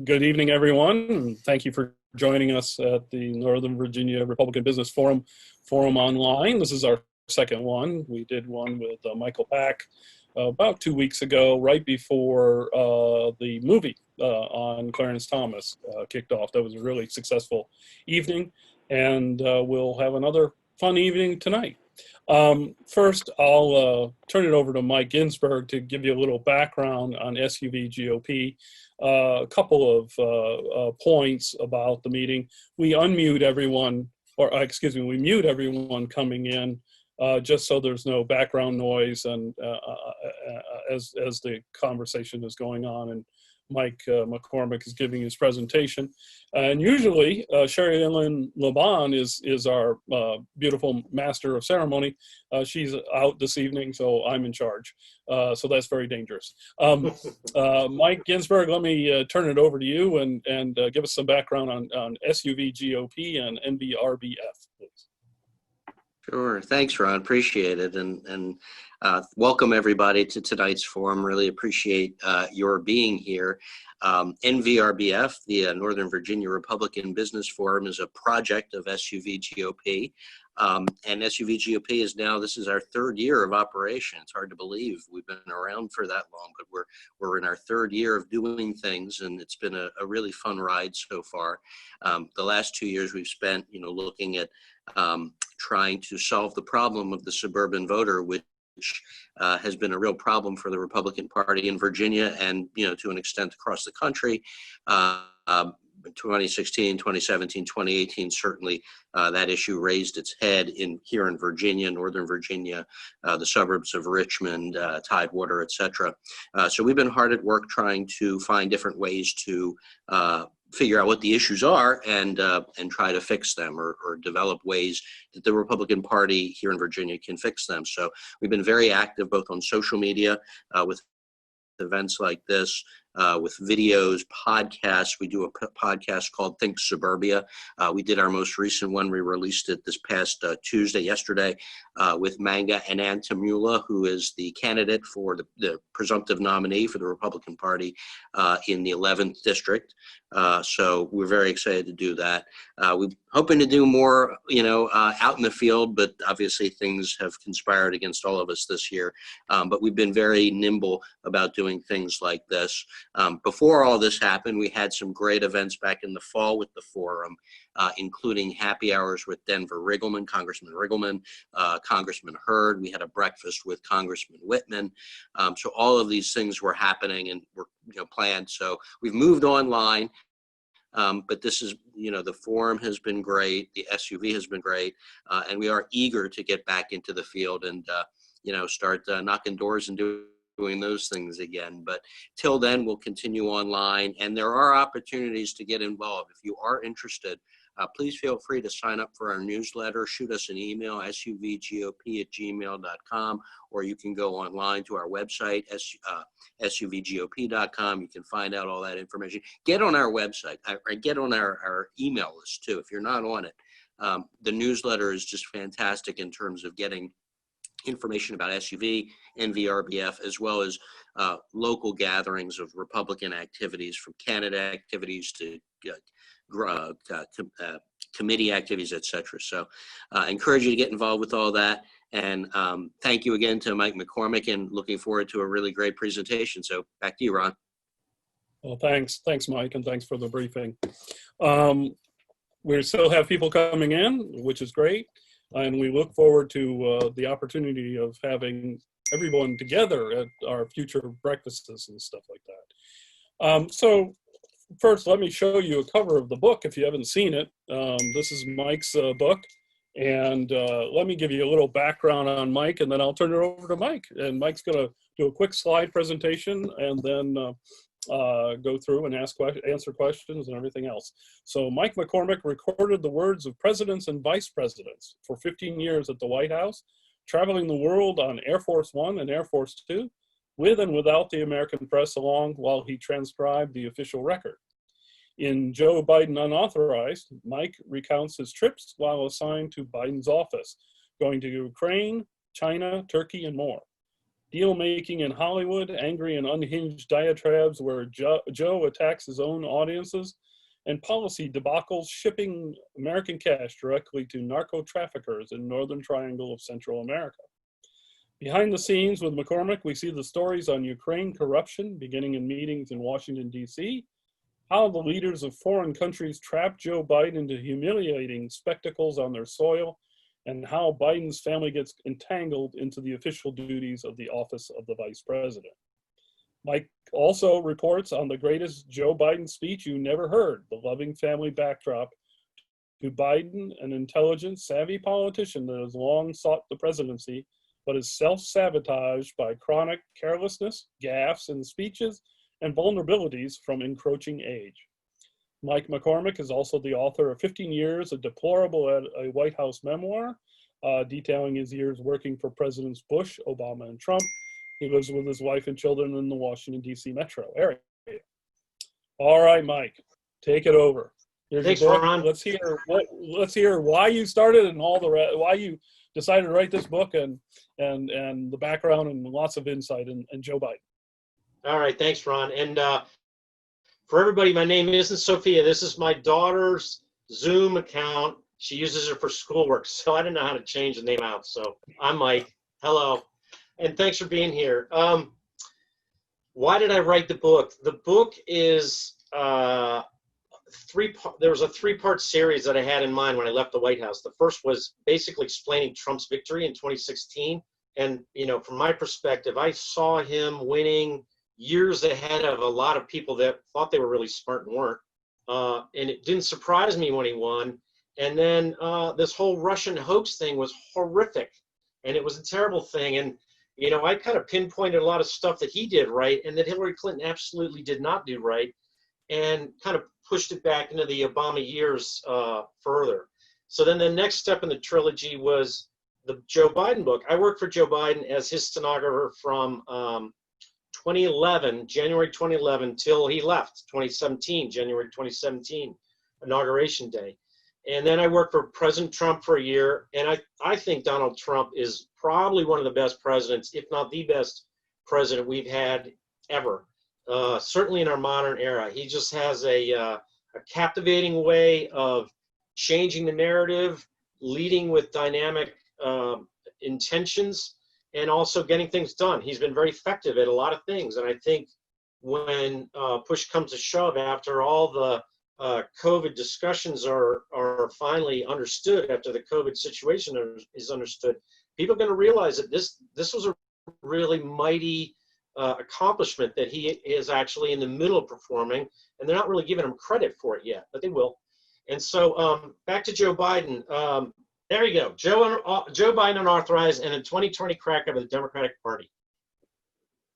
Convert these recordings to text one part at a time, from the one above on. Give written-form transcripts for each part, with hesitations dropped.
Good evening, everyone. And thank you for joining us at the Northern Virginia Republican Business Forum online. This is our second one. We did one with Michael Pack about 2 weeks ago, right before the movie on Clarence Thomas kicked off. That was a really successful evening, and we'll have another fun evening tonight. First, I'll turn it over to Mike Ginsberg to give you a little background on SUV GOP. A couple of points about the meeting. We unmute everyone, or excuse me, we mute everyone coming in just so there's no background noise and as the conversation is going on and Mike McCormick is giving his presentation. And usually Sherry Ellen Laban is our beautiful master of ceremony. She's out this evening, so I'm in charge. So that's very dangerous. Mike Ginsberg, let me turn it over to you and give us some background on SUV GOP and NVRBF, please. Sure. Thanks, Ron. Appreciate it. And welcome everybody to tonight's forum. Really appreciate your being here. NVRBF, the Northern Virginia Republican Business Forum, is a project of SUV GOP. And SUV GOP this is our third year of operation. It's hard to believe we've been around for that long, but we're in our third year of doing things, and it's been a really fun ride so far. The last 2 years we've spent, looking at trying to solve the problem of the suburban voter, which has been a real problem for the Republican Party in Virginia and, to an extent across the country. 2016, 2017, 2018, certainly that issue raised its head here in Virginia, Northern Virginia, the suburbs of Richmond, Tidewater, etc. So we've been hard at work trying to find different ways to figure out what the issues are and try to fix them or develop ways that the Republican Party here in Virginia can fix them. So we've been very active both on social media with events like this, with videos, podcasts. We do a podcast called Think Suburbia. We did our most recent one. We released it this past yesterday, with Manga and Antamula, who is the candidate for the presumptive nominee for the Republican Party in the 11th district. So we're very excited to do that. We're hoping to do more, out in the field, but obviously things have conspired against all of us this year. But we've been very nimble about doing things like this. Before all this happened, we had some great events back in the fall with the forum, including happy hours with Congressman Riggleman, Congressman Hurd. We had a breakfast with Congressman Whitman. So all of these things were happening and were planned. So we've moved online. But this is, the forum has been great. The SUV has been great. And we are eager to get back into the field and, start knocking doors and doing those things again. But till then, we'll continue online. And there are opportunities to get involved. If you are interested, please feel free to sign up for our newsletter. Shoot us an email, suvgop@gmail.com, or you can go online to our website, suvgop.com. You can find out all that information. Get on our website, or get on our email list too, if you're not on it. The newsletter is just fantastic in terms of getting information about SUV, NVRBF, as well as local gatherings of Republican activities, from candidate activities to committee activities, etc. So I encourage you to get involved with all that. And thank you again to Mike McCormick, and looking forward to a really great presentation. So back to you, Ron. Well, thanks, Mike, and thanks for the briefing. We still have people coming in, which is great. And we look forward to the opportunity of having everyone together at our future breakfasts and stuff like that. So first, let me show you a cover of the book if you haven't seen it. This is Mike's book. And let me give you a little background on Mike, and then I'll turn it over to Mike. And Mike's going to do a quick slide presentation and then go through and answer questions and everything else. So Mike McCormick recorded the words of presidents and vice presidents for 15 years at the White House, traveling the world on Air Force One and Air Force Two, with and without the American press along, while he transcribed the official record. In Joe Biden Unauthorized, Mike recounts his trips while assigned to Biden's office, going to Ukraine, China, Turkey, and more. deal-making in Hollywood, angry and unhinged diatribes where Joe attacks his own audiences, and policy debacles shipping American cash directly to narco-traffickers in Northern Triangle of Central America. Behind the scenes with McCormick, we see the stories on Ukraine corruption, beginning in meetings in Washington, D.C., how the leaders of foreign countries trapped Joe Biden into humiliating spectacles on their soil, and how Biden's family gets entangled into the official duties of the office of the vice president. Mike also reports on the greatest Joe Biden speech you never heard, the loving family backdrop to Biden, an intelligent, savvy politician that has long sought the presidency, but is self-sabotaged by chronic carelessness, gaffes in speeches, and vulnerabilities from encroaching age. Mike McCormick is also the author of 15 Years, a Deplorable at a White House Memoir, detailing his years working for Presidents Bush, Obama, and Trump. He lives with his wife and children in the Washington, D.C. metro area. All right, Mike, take it over. Here's Thanks, your book. Ron. Let's hear why you started and all the why you decided to write this book and the background and lots of insight in Joe Biden. All right, thanks, Ron. And for everybody, my name isn't Sophia. This is my daughter's Zoom account. She uses it for schoolwork, so I didn't know how to change the name out. So I'm Mike. Hello, and thanks for being here. Why did I write the book? The book is there was a three-part series that I had in mind when I left the White House. The first was basically explaining Trump's victory in 2016. And, you know, from my perspective, I saw him winning years ahead of a lot of people that thought they were really smart and weren't. And it didn't surprise me when he won. And then this whole Russian hoax thing was horrific. And it was a terrible thing. And, you know, I kind of pinpointed a lot of stuff that he did right and that Hillary Clinton absolutely did not do right, and kind of pushed it back into the Obama years further. So then the next step in the trilogy was the Joe Biden book. I worked for Joe Biden as his stenographer from 2011, January 2011, till he left, 2017, January 2017, Inauguration Day. And then I worked for President Trump for a year, and I think Donald Trump is probably one of the best presidents, if not the best president we've had ever, certainly in our modern era. He just has a captivating way of changing the narrative, leading with dynamic intentions, and also getting things done. He's been very effective at a lot of things, and I think when push comes to shove, after all the COVID discussions are finally understood, after the COVID situation is understood, people are going to realize that this was a really mighty accomplishment that he is actually in the middle of performing, and they're not really giving him credit for it yet, but they will. And so back to Joe Biden. There you go, Joe Biden Unauthorized and a 2020 Crackup of the Democratic Party.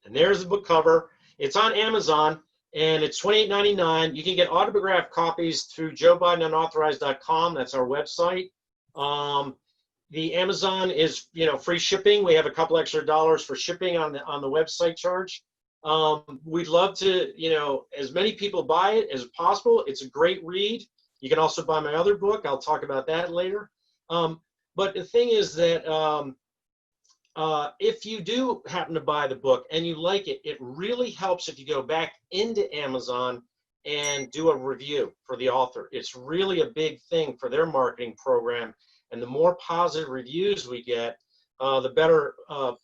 And there's the book cover. It's on Amazon, and it's $28.99. You can get autographed copies through JoeBidenUnauthorized.com. That's our website. The Amazon is, you know, free shipping. We have a couple extra dollars for shipping on the website charge. We'd love to, you know, as many people buy it as possible. It's a great read. You can also buy my other book. I'll talk about that later. But the thing is that if you do happen to buy the book and you like it, it really helps if you go back into Amazon and do a review for the author. It's really a big thing for their marketing program. And the more positive reviews we get, the better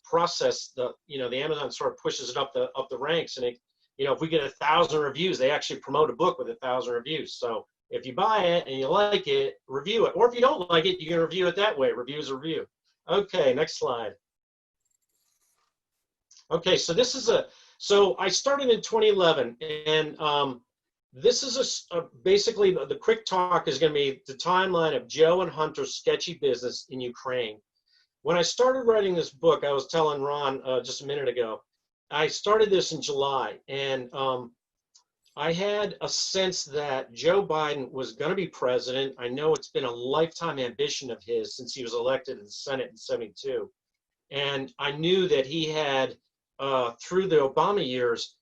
process the Amazon sort of pushes it up the ranks. And it, you know, if we get 1,000 reviews, they actually promote a book with 1,000 reviews. So if you buy it and you like it, review it. Or if you don't like it, you can review it that way. Review is a review. Okay, next slide. Okay, so this is so I started in 2011, and this is basically the quick talk is going to be the timeline of Joe and Hunter's sketchy business in Ukraine. When I started writing this book, I was telling Ron just a minute ago, I started this in July, and I had a sense that Joe Biden was going to be president. I know it's been a lifetime ambition of his since he was elected in the Senate in '72. And I knew that he had, through the Obama years,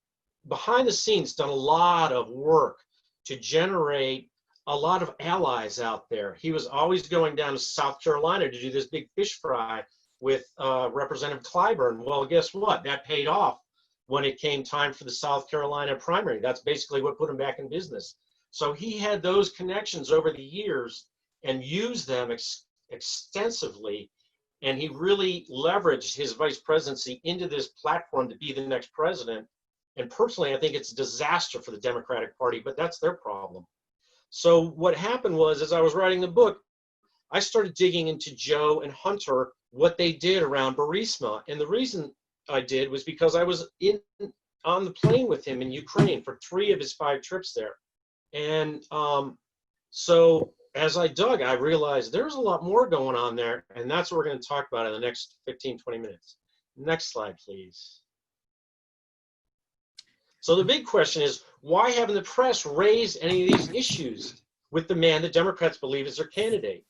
behind the scenes done a lot of work to generate a lot of allies out there. He was always going down to South Carolina to do this big fish fry with Representative Clyburn. Well, guess what? That paid off when it came time for the South Carolina primary. That's basically what put him back in business. So he had those connections over the years and used them extensively. And he really leveraged his vice presidency into this platform to be the next president. And personally, I think it's a disaster for the Democratic Party, but that's their problem. So what happened was, as I was writing the book, I started digging into Joe and Hunter, what they did around Burisma. And the reason I did was because I was on the plane with him in Ukraine for 3 of his 5 trips there. And so as I dug, I realized there's a lot more going on there. And that's what we're going to talk about in the next 15, 20 minutes. Next slide, please. So the big question is, why haven't the press raised any of these issues with the man that Democrats believe is their candidate?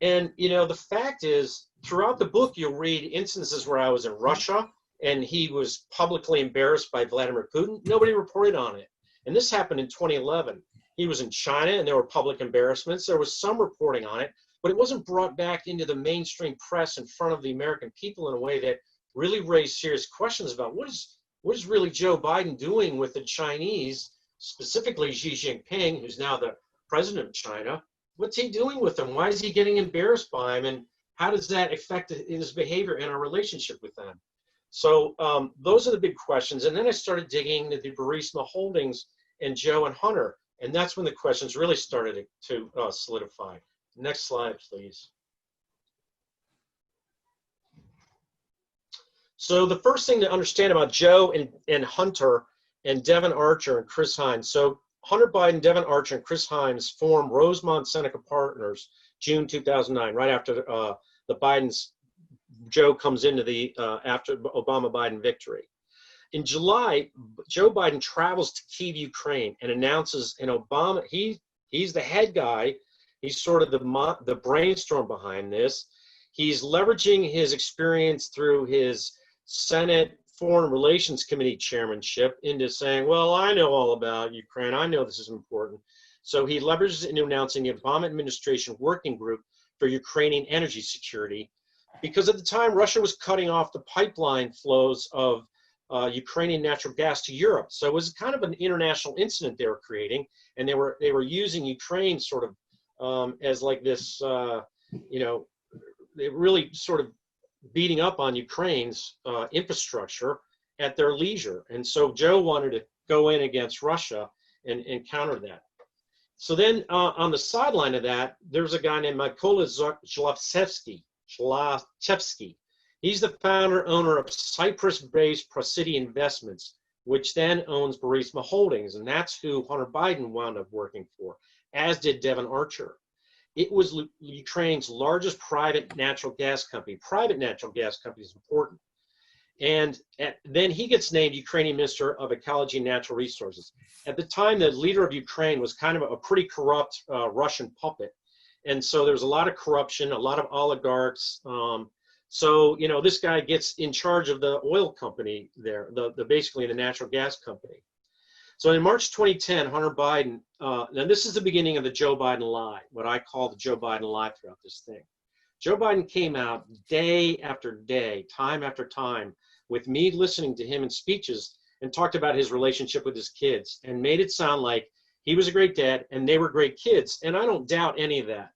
And, you know, the fact is, throughout the book, you'll read instances where I was in Russia and he was publicly embarrassed by Vladimir Putin. Nobody reported on it. And this happened in 2011. He was in China and there were public embarrassments. There was some reporting on it, but it wasn't brought back into the mainstream press in front of the American people in a way that really raised serious questions about what is really Joe Biden doing with the Chinese, specifically Xi Jinping, who's now the president of China. What's he doing with them? Why is he getting embarrassed by him? And how does that affect his behavior in our relationship with them? So those are the big questions. And then I started digging into the Burisma Holdings and Joe and Hunter. And that's when the questions really started to solidify. Next slide, please. So the first thing to understand about Joe and Hunter and Devin Archer and Chris Hines. So Hunter Biden, Devin Archer, and Chris Hines formed Rosemont Seneca Partners, June 2009, right after the Biden's, Joe comes into the, after Obama-Biden victory. In July, Joe Biden travels to Kyiv, Ukraine, and announces an Obama, he's the head guy, he's sort of the brainstorm behind this. He's leveraging his experience through his Senate Foreign Relations Committee chairmanship into saying, well, I know all about Ukraine. I know this is important. So he leverages it into announcing the Obama administration working group for Ukrainian energy security, because at the time Russia was cutting off the pipeline flows of Ukrainian natural gas to Europe. So it was kind of an international incident they were creating, and they were using Ukraine sort of as like this, you know, they really sort of beating up on Ukraine's infrastructure at their leisure. And so Joe wanted to go in against Russia and counter that. So then on the sideline of that, there's a guy named Mykola Zlotchevsky. He's the founder owner of Cyprus-based Procity Investments, which then owns Burisma Holdings. And that's who Hunter Biden wound up working for, as did Devin Archer. It was Ukraine's largest private natural gas company. Private natural gas company is important. And then he gets named Ukrainian Minister of Ecology and Natural Resources. At the time, the leader of Ukraine was kind of a pretty corrupt Russian puppet. And so there's a lot of corruption, a lot of oligarchs. So, you know, this guy gets in charge of the oil company there, basically the natural gas company. So in March 2010, Hunter Biden, now this is the beginning of the Joe Biden lie, what I call the Joe Biden lie throughout this thing. Joe Biden came out day after day, time after time, with me listening to him in speeches, and talked about his relationship with his kids and made it sound like he was a great dad and they were great kids. And I don't doubt any of that.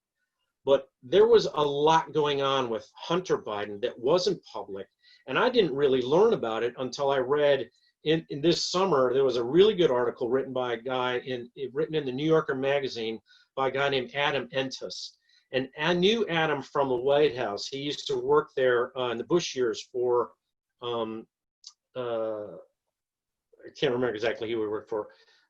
But there was a lot going on with Hunter Biden that wasn't public. And I didn't really learn about it until I read in this summer, there was a really good article written by a guy written in the New Yorker magazine by a guy named Adam Entus. And I knew Adam from the White House. He used to work there in the Bush years for, I can't remember exactly who he worked for.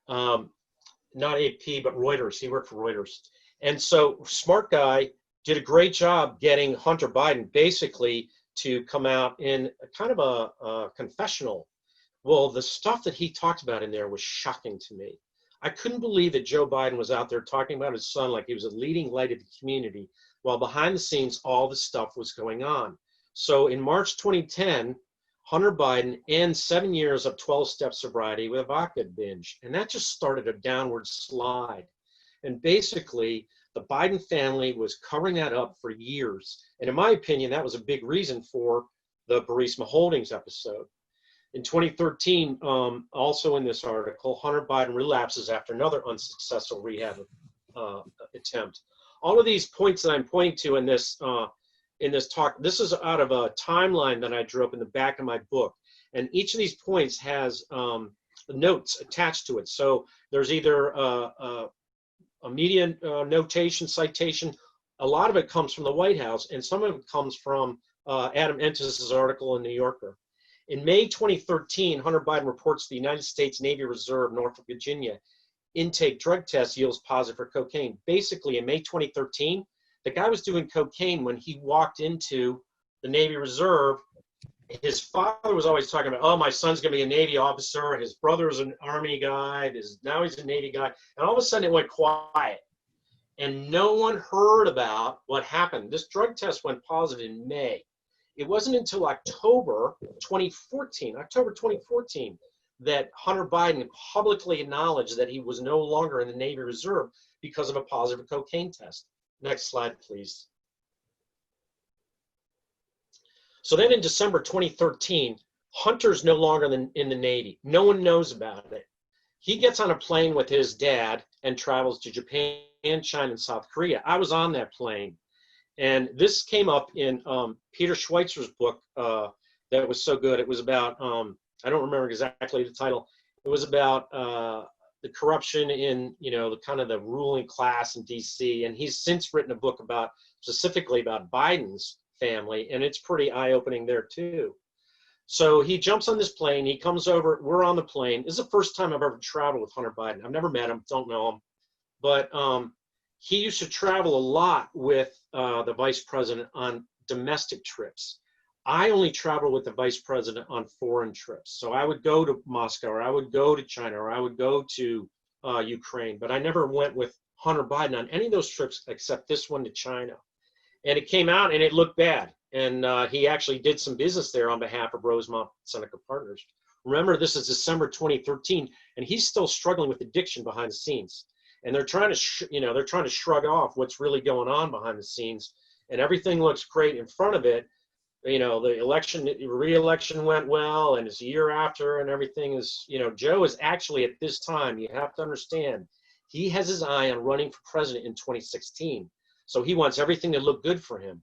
Not AP, but Reuters. He worked for Reuters. And so, smart guy, did a great job getting Hunter Biden basically to come out in kind of a confessional. Well, the stuff that he talked about in there was shocking to me. I couldn't believe that Joe Biden was out there talking about his son like he was a leading light of the community, while behind the scenes, all this stuff was going on. So in March 2010, Hunter Biden ends 7 years of 12-step sobriety with a vodka binge. And that just started a downward slide. And basically, The Biden family was covering that up for years. And in my opinion, that was a big reason for the Burisma Holdings episode. In 2013, also in this article, Hunter Biden relapses after another unsuccessful rehab attempt. All of these points that I'm pointing to in this talk, this is out of a timeline that I drew up in the back of my book. And each of these points has notes attached to it. So there's either a media notation, citation. A lot of it comes from the White House, and some of it comes from Adam Entis's article in New Yorker. In May 2013, Hunter Biden reports the United States Navy Reserve, Norfolk, Virginia, intake drug test yields positive for cocaine. Basically, in May 2013, the guy was doing cocaine when he walked into the Navy Reserve. His father was always talking about, oh, my son's going to be a Navy officer. His brother was an Army guy. Now he's a Navy guy. And all of a sudden, it went quiet. And no one heard about what happened. This drug test went positive in May. It wasn't until October 2014, that Hunter Biden publicly acknowledged that he was no longer in the Navy Reserve because of a positive cocaine test. Next slide, please. So then in December 2013, Hunter's no longer in the Navy. No one knows about it. He gets on a plane with his dad and travels to Japan, China, and South Korea. I was on that plane. And this came up in Peter Schweitzer's book that was so good. It was about, I don't remember exactly the title. It was about the corruption in, the kind of the ruling class in DC. And he's since written a book specifically about Biden's family, and it's pretty eye-opening there too. So he jumps on this plane. He comes over. We're on the plane. This is the first time I've ever traveled with Hunter Biden. I've never met him, don't know him, but he used to travel a lot with the vice president on domestic trips. I only traveled with the vice president on foreign trips. So I would go to Moscow, or I would go to China, or I would go to Ukraine, but I never went with Hunter Biden on any of those trips except this one to China. And it came out and it looked bad. And he actually did some business there on behalf of Rosemont Seneca Partners. Remember, this is December 2013, and he's still struggling with addiction behind the scenes. And they're trying to shrug off what's really going on behind the scenes. And everything looks great in front of it. The re-election went well, and it's a year after, and everything is, Joe is actually at this time, you have to understand, he has his eye on running for president in 2016. So he wants everything to look good for him.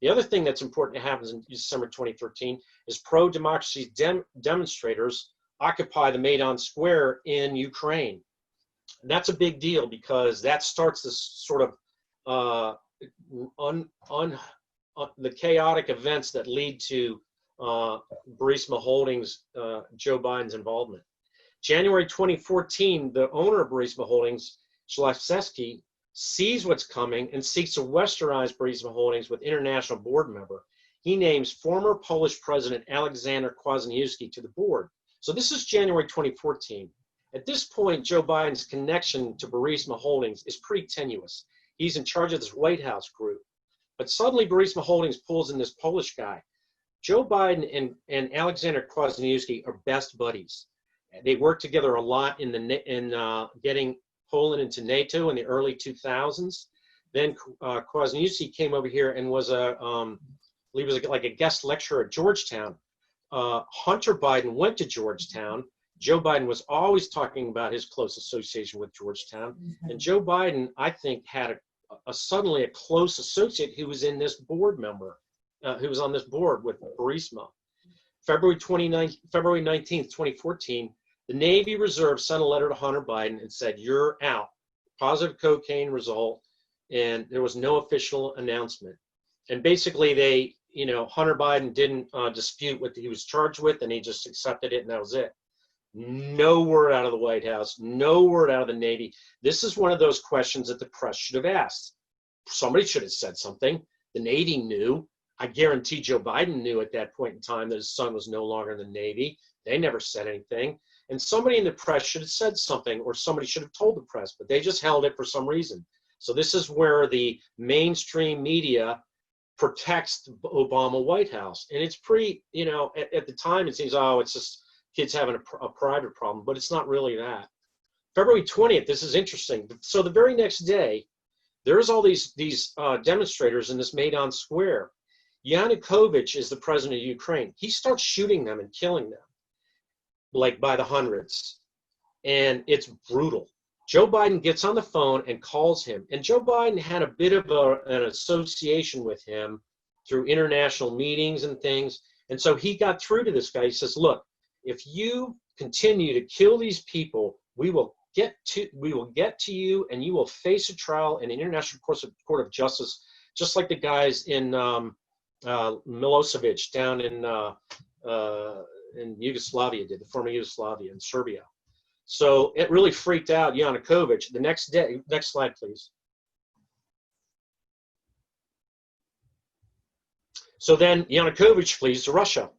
The other thing that's important that happens in December 2013 is pro-democracy demonstrators occupy the Maidan Square in Ukraine. And that's a big deal because that starts this sort of the chaotic events that lead to Burisma Holdings, Joe Biden's involvement. January 2014, the owner of Burisma Holdings, Szlachecki, sees what's coming and seeks to westernize Burisma Holdings with international board member. He names former Polish President Aleksander Kwasniewski to the board. So this is January 2014. At this point, Joe Biden's connection to Burisma Holdings is pretty tenuous. He's in charge of this White House group. But suddenly Burisma Holdings pulls in this Polish guy. Joe Biden and Aleksander Kwasniewski are best buddies. They worked together a lot in getting Poland into NATO in the early 2000s. Then Kwasniewski came over here and was like a guest lecturer at Georgetown. Hunter Biden went to Georgetown. Joe Biden was always talking about his close association with Georgetown. And Joe Biden, I think, had suddenly a close associate who was in this board member, who was on this board with Burisma. February 19th, 2014, the Navy Reserve sent a letter to Hunter Biden and said, you're out. Positive cocaine result, and there was no official announcement. And basically Hunter Biden didn't dispute what he was charged with, and he just accepted it, and that was it. No word out of the White House, no word out of the Navy. This is one of those questions that the press should have asked. Somebody should have said something. The Navy knew. I guarantee Joe Biden knew at that point in time that his son was no longer in the Navy. They never said anything. And somebody in the press should have said something, or somebody should have told the press, but they just held it for some reason. So this is where the mainstream media protects the Obama White House. And it's pretty, at the time it seems, oh, it's just kids having a private problem, but it's not really that. February 20th, this is interesting. So the very next day, there's all these demonstrators in this Maidan Square. Yanukovych is the president of Ukraine. He starts shooting them and killing them, like by the hundreds. And it's brutal. Joe Biden gets on the phone and calls him. And Joe Biden had a bit of an association with him through international meetings and things. And so he got through to this guy. He says, look, if you continue to kill these people, we will get to you, and you will face a trial in the International Court of Justice, just like the guys in Milosevic down in Yugoslavia did, the former Yugoslavia in Serbia. So it really freaked out Yanukovych. The next day, next slide, please. So then Yanukovych flees to Russia.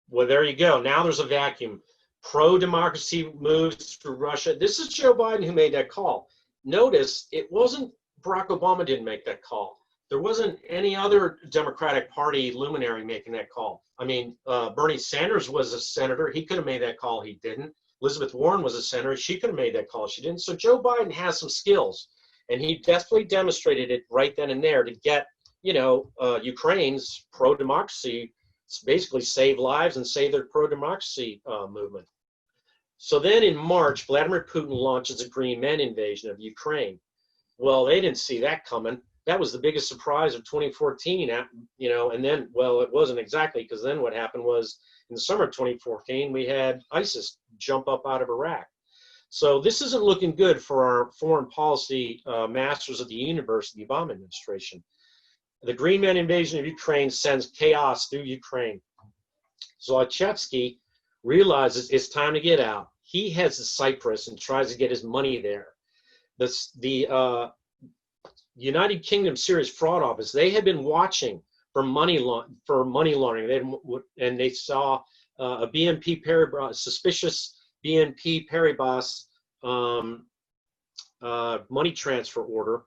Well, there you go. Now there's a vacuum. Pro-democracy moves through Russia. This is Joe Biden who made that call. Notice it wasn't Barack Obama didn't make that call. There wasn't any other Democratic Party luminary making that call. I mean, Bernie Sanders was a senator. He could have made that call. He didn't. Elizabeth Warren was a senator. She could have made that call. She didn't. So Joe Biden has some skills, and he definitely demonstrated it right then and there to get, Ukraine's pro-democracy, basically save lives and save their pro-democracy movement. So then in March, Vladimir Putin launches a Green Men invasion of Ukraine. Well, they didn't see that coming. That was the biggest surprise of 2014, and then, well, it wasn't exactly, because then what happened was in the summer of 2014, we had ISIS jump up out of Iraq. So this isn't looking good for our foreign policy masters of the universe, the Obama administration. The Green Men invasion of Ukraine sends chaos through Ukraine. Zlochevsky realizes it's time to get out. He heads to Cyprus and tries to get his money there. The United Kingdom Serious Fraud Office, they had been watching for money laundering, and they saw a BNP Paribas, suspicious BNP Paribas money transfer order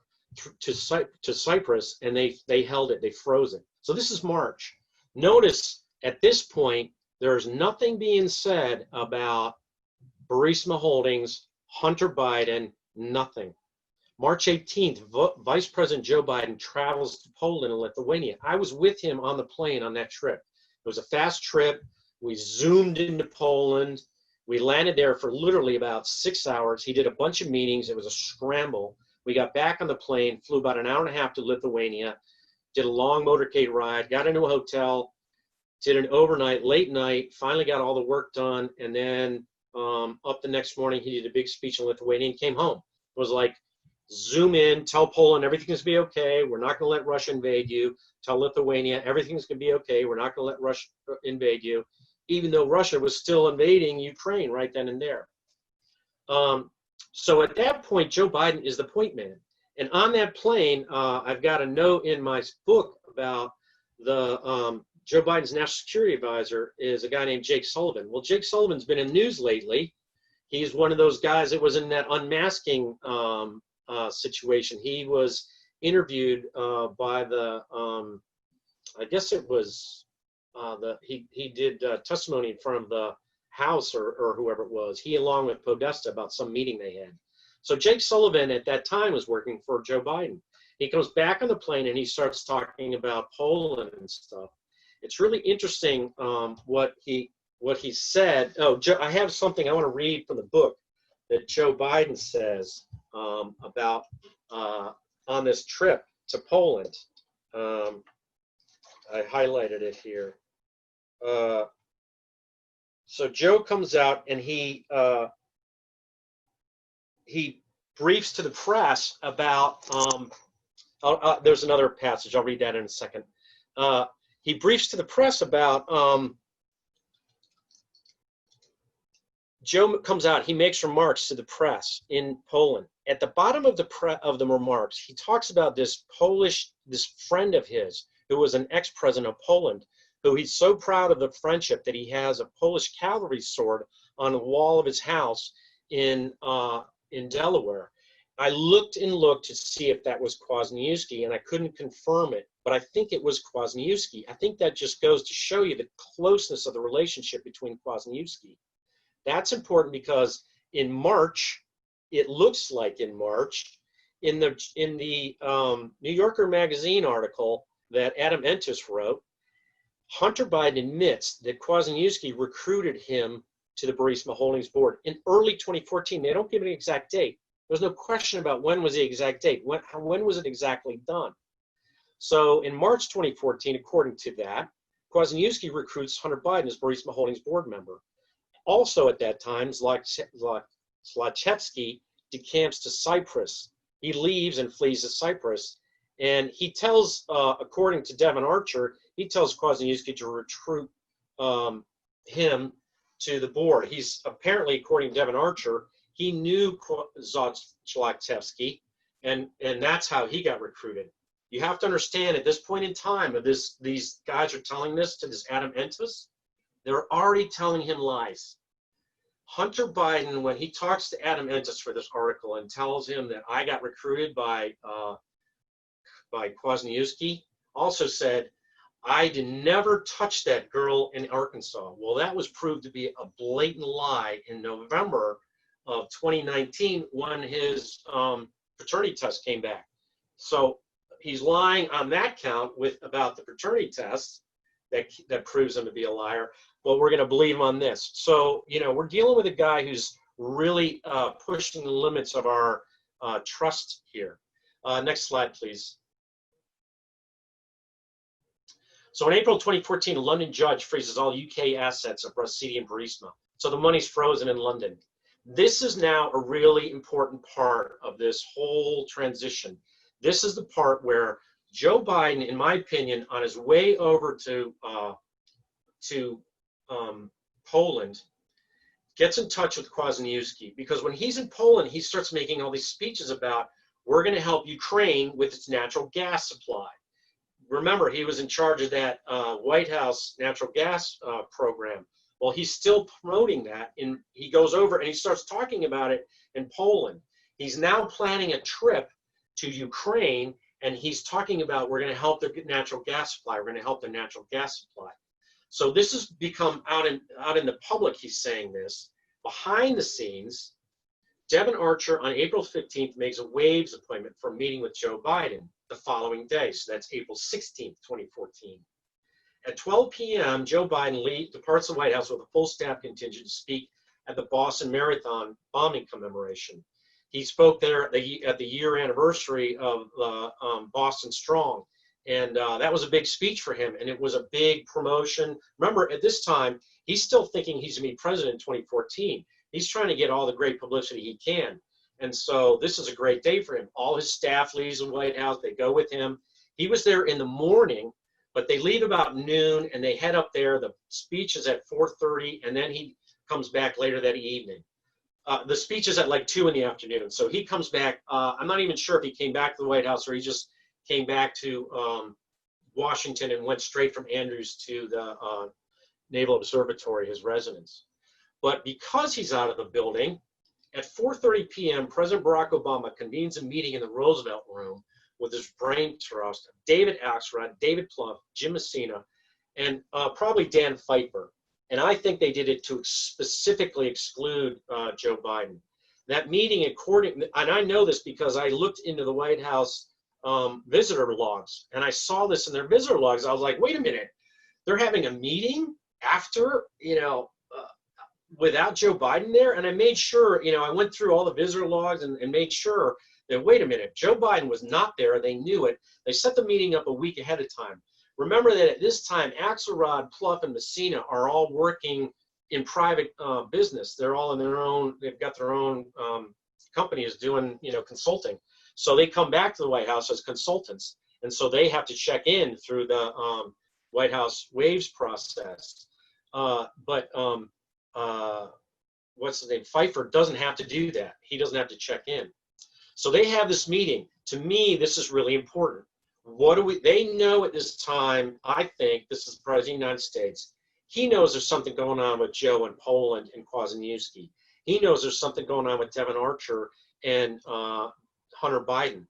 to Cyprus, and they held it, they froze it. So this is March. Notice at this point, there's nothing being said about Burisma Holdings, Hunter Biden, nothing. March 18th, Vice President Joe Biden travels to Poland and Lithuania. I was with him on the plane on that trip. It was a fast trip. We zoomed into Poland. We landed there for literally about 6 hours. He did a bunch of meetings. It was a scramble. We got back on the plane, flew about an hour and a half to Lithuania, did a long motorcade ride, got into a hotel, did an overnight, late night, finally got all the work done, and then up the next morning, he did a big speech in Lithuania and came home. It was like, zoom in, tell Poland everything's going to be okay. We're not going to let Russia invade you. Tell Lithuania everything's going to be okay. We're not going to let Russia invade you, even though Russia was still invading Ukraine right then and there. So at that point, Joe Biden is the point man. And on that plane, I've got a note in my book about the Joe Biden's national security advisor is a guy named Jake Sullivan. Well, Jake Sullivan's been in news lately. He's one of those guys that was in that unmasking situation. He was interviewed by the, I guess it was he did testimony in front of the House or whoever it was. He along with Podesta about some meeting they had. So Jake Sullivan at that time was working for Joe Biden. He goes back on the plane and he starts talking about Poland and stuff. It's really interesting what he said. Oh, Joe, I have something I want to read from the book that Joe Biden says about on this trip to Poland. I highlighted it here. So Joe comes out and he briefs to the press about. There's another passage. I'll read that in a second. He briefs to the press about. Joe comes out. He makes remarks to the press in Poland. At the bottom of the remarks, he talks about this friend of his who was an ex-president of Poland, who he's so proud of the friendship that he has a Polish cavalry sword on the wall of his house in Delaware. I looked and looked to see if that was Kwasniewski, and I couldn't confirm it, but I think it was Kwasniewski. I think that just goes to show you the closeness of the relationship between Kwasniewski. That's important because in March, it looks like in March, in the New Yorker magazine article that Adam Entis wrote, Hunter Biden admits that Kwasniewski recruited him to the Burisma Holdings board in early 2014. They don't give an exact date. There's no question about when was the exact date. When was it exactly done? So in March 2014, according to that, Kwasniewski recruits Hunter Biden as Burisma Holdings board member. Also at that time, Zlochevsky decamps to Cyprus. He leaves and flees to Cyprus. And he tells, according to Devin Archer, he tells Kwasniewski to recruit him to the board. He's apparently, according to Devin Archer, he knew Zlochevsky, and that's how he got recruited. You have to understand at this point in time, of these guys are telling this to this Adam Entis, they're already telling him lies. Hunter Biden, when he talks to Adam Entis for this article and tells him that I got recruited by Kwasniewski, also said, I did never touch that girl in Arkansas. Well, that was proved to be a blatant lie in November of 2019 when his paternity test came back. So he's lying on that count about the paternity test that proves him to be a liar. Well, we're going to believe him on this. So, we're dealing with a guy who's really pushing the limits of our trust here. Next slide, please. So in April 2014, a London judge freezes all UK assets of Brasidi and Burisma. So the money's frozen in London. This is now a really important part of this whole transition. This is the part where Joe Biden, in my opinion, on his way over to Poland, gets in touch with Kwasniewski, because when he's in Poland, he starts making all these speeches about, we're going to help Ukraine with its natural gas supply. Remember, he was in charge of that White House natural gas program. Well, he's still promoting that, and he goes over and he starts talking about it in Poland. He's now planning a trip to Ukraine, and he's talking about, we're going to help the natural gas supply. We're going to help the natural gas supply. So this has become out in the public. He's saying this. Behind the scenes, Devin Archer on April 15th makes a Waves appointment for a meeting with Joe Biden the following day. So that's April 16th, 2014. At 12 p.m., Joe Biden departs the White House with a full staff contingent to speak at the Boston Marathon bombing commemoration. He spoke there at the year anniversary of Boston Strong. And that was a big speech for him, and it was a big promotion. Remember, at this time, he's still thinking he's going to be president in 2014. He's trying to get all the great publicity he can. And so this is a great day for him. All his staff leaves the White House. They go with him. He was there in the morning, but they leave about noon, and they head up there. The speech is at 4:30, and then he comes back later that evening. The speech is at like 2 in the afternoon. So he comes back. I'm not even sure if he came back to the White House or he just came back to Washington and went straight from Andrews to the Naval Observatory, his residence. But because he's out of the building, at 4:30 p.m., President Barack Obama convenes a meeting in the Roosevelt Room with his brain trust, David Axelrod, David Plouffe, Jim Messina, and probably Dan Pfeiffer. And I think they did it to specifically exclude Joe Biden. That meeting, and I know this because I looked into the White House visitor logs, and I saw this in their visitor logs. I was like, wait a minute, they're having a meeting after, without Joe Biden there? And I made sure, I went through all the visitor logs and made sure that, wait a minute, Joe Biden was not there. They knew it. They set the meeting up a week ahead of time. Remember that at this time, Axelrod, Plouffe, and Messina are all working in private business. They're all in their own, they've got their own companies doing, consulting. So they come back to the White House as consultants. And so they have to check in through the White House Waves process. But what's his name? Pfeiffer doesn't have to do that. He doesn't have to check in. So they have this meeting. To me, this is really important. They know at this time, I think, this is the President of the United States. He knows there's something going on with Joe in Poland and Kwasniewski. He knows there's something going on with Devin Archer and Hunter Biden,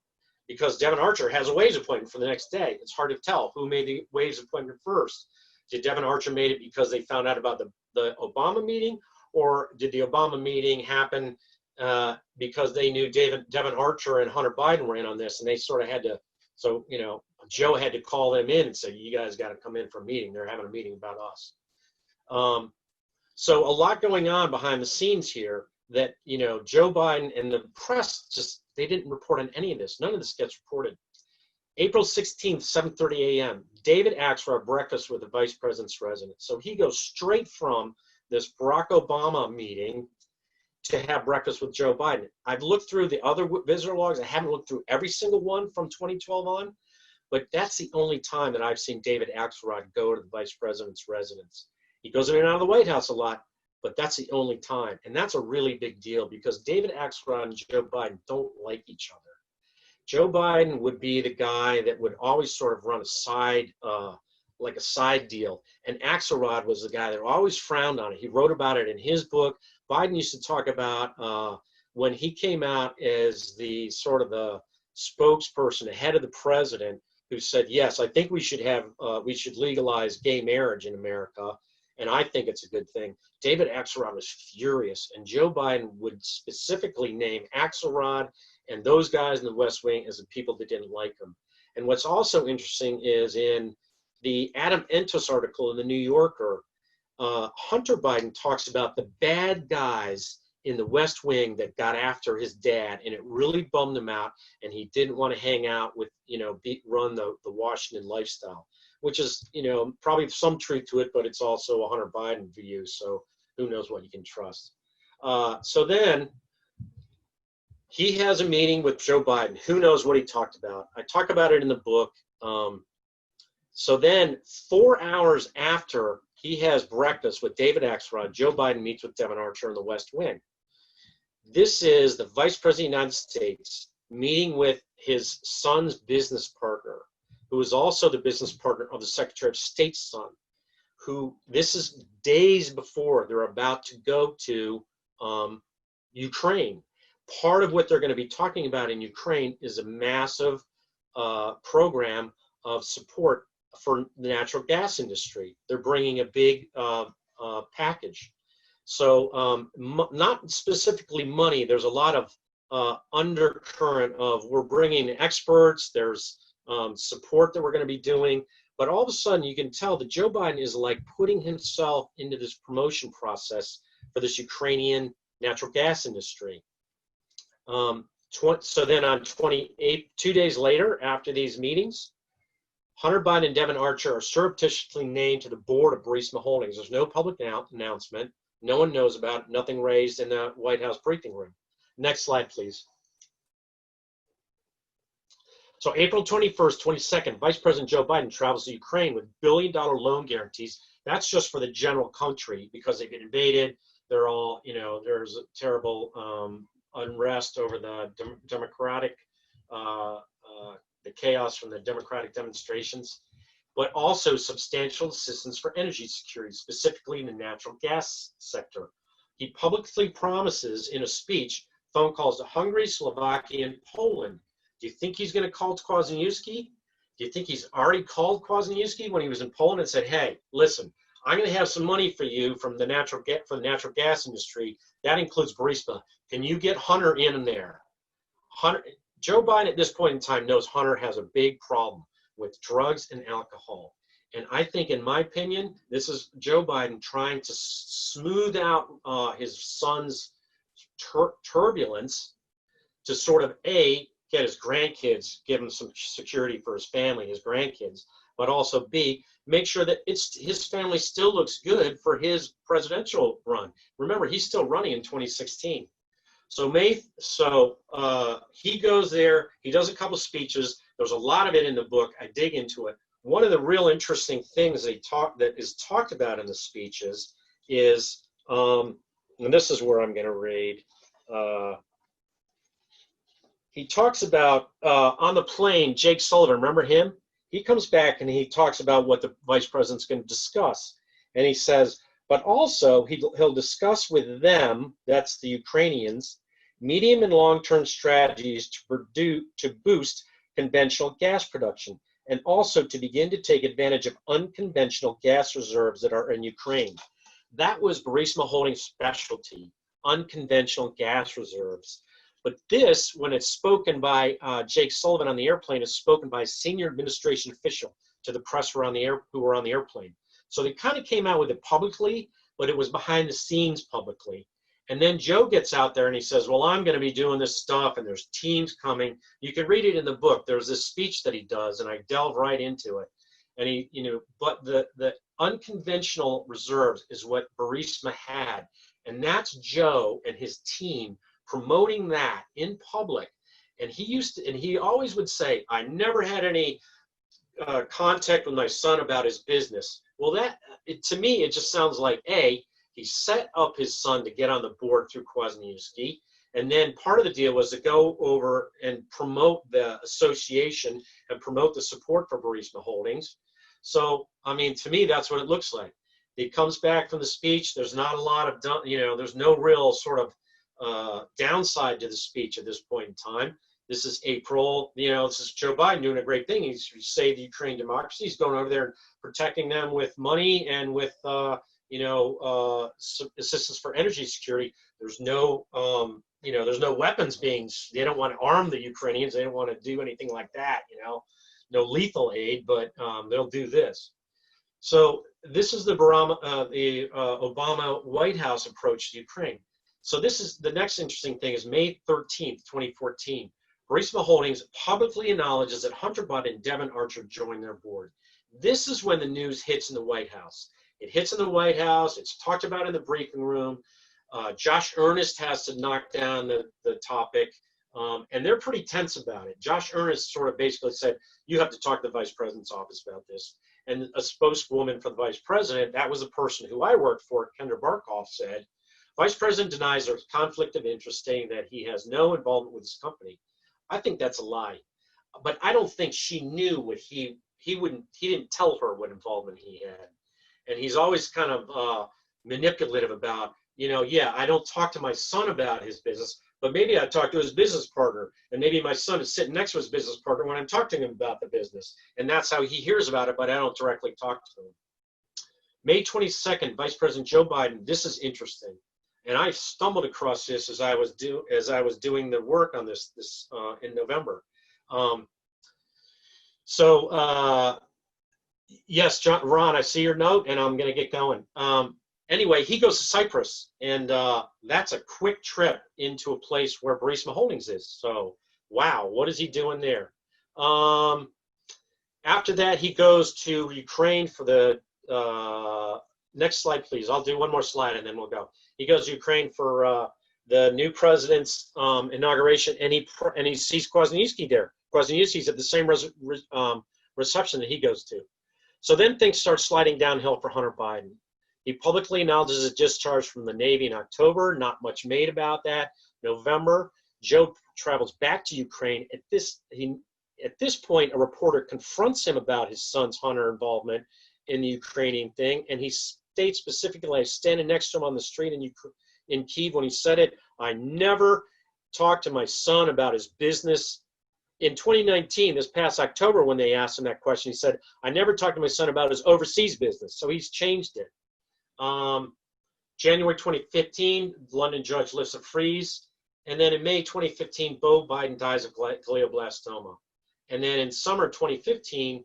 because Devin Archer has a Waves appointment for the next day. It's hard to tell who made the Waves appointment first. Did Devin Archer made it because they found out about the Obama meeting, or did the Obama meeting happen because they knew Devin Archer and Hunter Biden were in on this, and they sort of had to. So Joe had to call them in and say, "You guys got to come in for a meeting. They're having a meeting about us." So a lot going on behind the scenes here that Joe Biden and the press they didn't report on any of this. None of this gets reported. April 16th, 7:30 a.m. David Axelrod breakfast with the vice president's residence. So he goes straight from this Barack Obama meeting to have breakfast with Joe Biden. I've looked through the other visitor logs. I haven't looked through every single one from 2012 on, but that's the only time that I've seen David Axelrod go to the vice president's residence. He goes in and out of the White House a lot, but that's the only time. And that's a really big deal because David Axelrod and Joe Biden don't like each other. Joe Biden would be the guy that would always sort of run a side, like a side deal. And Axelrod was the guy that always frowned on it. He wrote about it in his book. Biden used to talk about when he came out as the sort of the spokesperson ahead of the president who said, yes, I think we should legalize gay marriage in America. And I think it's a good thing. David Axelrod was furious. And Joe Biden would specifically name Axelrod and those guys in the West Wing as the people that didn't like him. And what's also interesting is in the Adam Entos article in the New Yorker, Hunter Biden talks about the bad guys in the West Wing that got after his dad, and it really bummed him out, and he didn't want to hang out with, run the Washington lifestyle, which is, probably some truth to it, but it's also a Hunter Biden view, so who knows what you can trust. So then he has a meeting with Joe Biden. Who knows what he talked about? I talk about it in the book. So then 4 hours after he has breakfast with David Axelrod, Joe Biden meets with Devin Archer in the West Wing. This is the Vice President of the United States meeting with his son's business partner, who is also the business partner of the Secretary of State's son, who this is days before they're about to go to Ukraine. Part of what they're going to be talking about in Ukraine is a massive program of support for the natural gas industry. They're bringing a big package. So not specifically money. There's a lot of undercurrent of we're bringing experts. There's support that we're going to be doing. But all of a sudden, you can tell that Joe Biden is like putting himself into this promotion process for this Ukrainian natural gas industry. So then on 2 days later, after these meetings, Hunter Biden and Devin Archer are surreptitiously named to the board of Burisma Holdings. There's no public announcement. No one knows about it. Nothing raised in the White House briefing room. Next slide, please. So April 21st, 22nd, Vice President Joe Biden travels to Ukraine with billion-dollar loan guarantees. That's just for the general country because they've been invaded. They're all, there's a terrible unrest over the Democratic, the chaos from the Democratic demonstrations, but also substantial assistance for energy security, specifically in the natural gas sector. He publicly promises in a speech phone calls to Hungary, Slovakia, and Poland. Do you think he's going to call Kwasniewski? Do you think he's already called Kwasniewski when he was in Poland and said, hey, listen, I'm going to have some money for you from the natural gas industry. That includes Burisma. Can you get Hunter in there? Joe Biden at this point in time knows Hunter has a big problem with drugs and alcohol. And I think, in my opinion, this is Joe Biden trying to smooth out his son's turbulence to sort of, A, get his grandkids, give him some security for his family, his grandkids, but also B, make sure that his family still looks good for his presidential run. Remember, he's still running in 2016. So he goes there, he does a couple speeches. There's a lot of it in the book. I dig into it. One of the real interesting things that is talked about in the speeches is, and this is where I'm going to read, he talks about on the plane, Jake Sullivan, remember him? He comes back and he talks about what the vice president's going to discuss. And he says, but also he'll discuss with them, that's the Ukrainians, medium and long-term strategies to boost conventional gas production and also to begin to take advantage of unconventional gas reserves that are in Ukraine. That was Burisma Holdings' specialty. unconventional gas reserves. But this, when it's spoken by Jake Sullivan on the airplane, is spoken by a senior administration official to the press who were on the airplane. So they kind of came out with it publicly, but it was behind the scenes publicly. And then Joe gets out there and he says, well, I'm going to be doing this stuff and there's teams coming. You can read it in the book. There's this speech that he does and I delve right into it. And he, but the unconventional reserves is what Burisma had. And that's Joe and his team promoting that in public. And he always would say, I never had any contact with my son about his business. Well, to me, it just sounds like, he set up his son to get on the board through Kwasniewski. And then part of the deal was to go over and promote the association and promote the support for Burisma Holdings. So, I mean, to me, that's what it looks like. He comes back from the speech. There's not a lot of, there's no real sort of downside to the speech at this point in time. This is April, this is Joe Biden doing a great thing. He's saved Ukraine democracy. He's going over there and protecting them with money and with, assistance for energy security. There's no, there's no weapons they don't want to arm the Ukrainians. They don't want to do anything like that, no lethal aid, but they'll do this. So this is the Obama White House approach to Ukraine. So this is the next interesting thing is May 13th, 2014. Burisma Holdings publicly acknowledges that Hunter Biden and Devon Archer joined their board. This is when the news hits in the White House. It hits in the White House. It's talked about in the briefing room. Josh Earnest has to knock down the topic, and they're pretty tense about it. Josh Earnest sort of basically said, you have to talk to the vice president's office about this. And a spokeswoman for the vice president, that was a person who I worked for, Kendra Barkoff, said, Vice President denies there's conflict of interest, stating that he has no involvement with his company. I think that's a lie. But I don't think she knew what he didn't tell her what involvement he had. And he's always kind of manipulative about, I don't talk to my son about his business, but maybe I talk to his business partner, and maybe my son is sitting next to his business partner when I'm talking to him about the business. And that's how he hears about it, but I don't directly talk to him. May 22nd, Vice President Joe Biden, this is interesting. And I stumbled across this as I was doing the work on this in November. Yes, Ron, I see your note, and I'm going to get going. Anyway, he goes to Cyprus, and that's a quick trip into a place where Burisma Holdings is. So, wow, what is he doing there? After that, he goes to Ukraine for the next slide, please. I'll do one more slide, and then we'll go. He goes to Ukraine for the new president's inauguration, and he sees Kwasniewski there. Kwasniewski's at the same reception that he goes to. So then things start sliding downhill for Hunter Biden. He publicly acknowledges a discharge from the Navy in October. Not much made about that. November, Joe travels back to Ukraine. At this point, a reporter confronts him about his son's Hunter involvement in the Ukrainian thing, and he states specifically, I was standing next to him on the street in Kyiv when he said it, I never talked to my son about his business. In 2019, this past October, when they asked him that question, he said, I never talked to my son about his overseas business. So he's changed it. January 2015, the London judge lifts a freeze. And then in May 2015, Beau Biden dies of glioblastoma. And then in summer 2015,